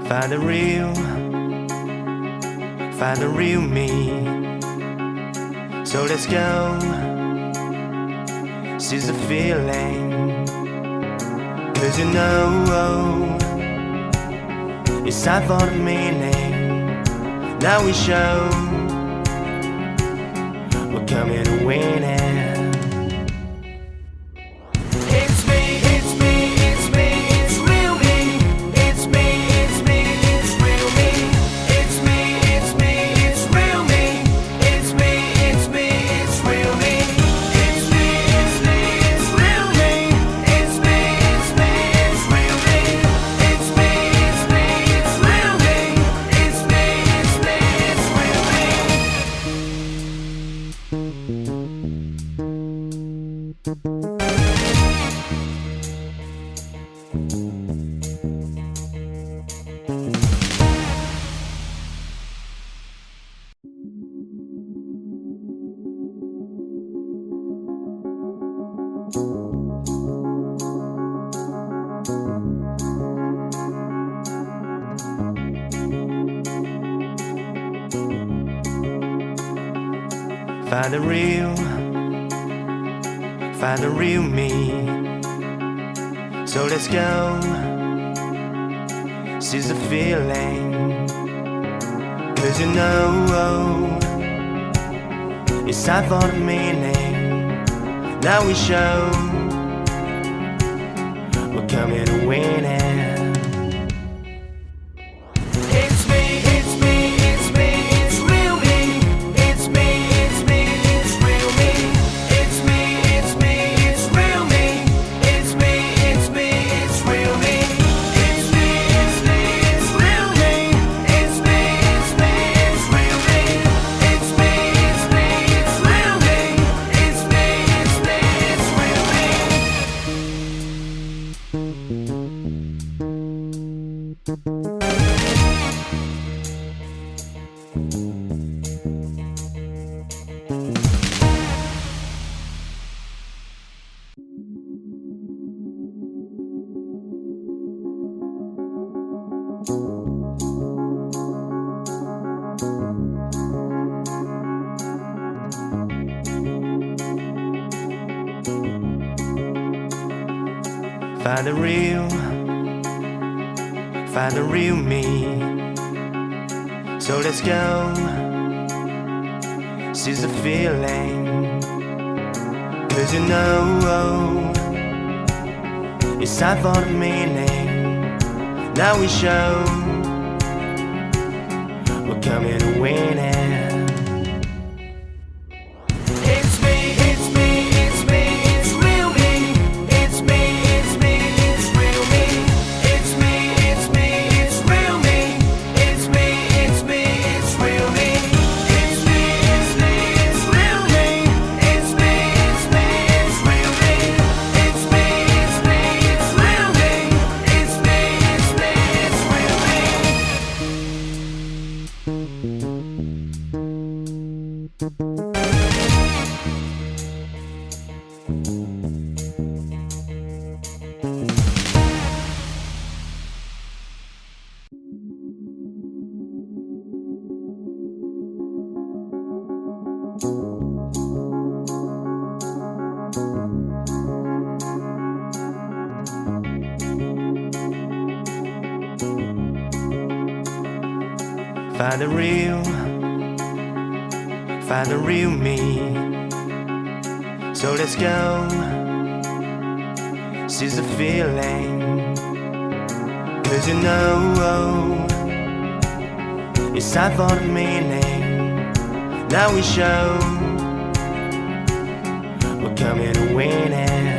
Find the real me. So let's go, seize the feeling. 'Cause you know it's time for the meaning. Now we show we're coming to win it. Find the real me. So let's go, seize the feeling. 'Cause you know it's time for the meaning. Now we show we're coming to win it. Find the real me. So let's go, seize the feeling. 'Cause you know it's time for the meaning. Now we show we're coming to win it. Find the real me. So let's go, seize the feeling. 'Cause you know it's time for the meaning. Now we show we're coming to win it.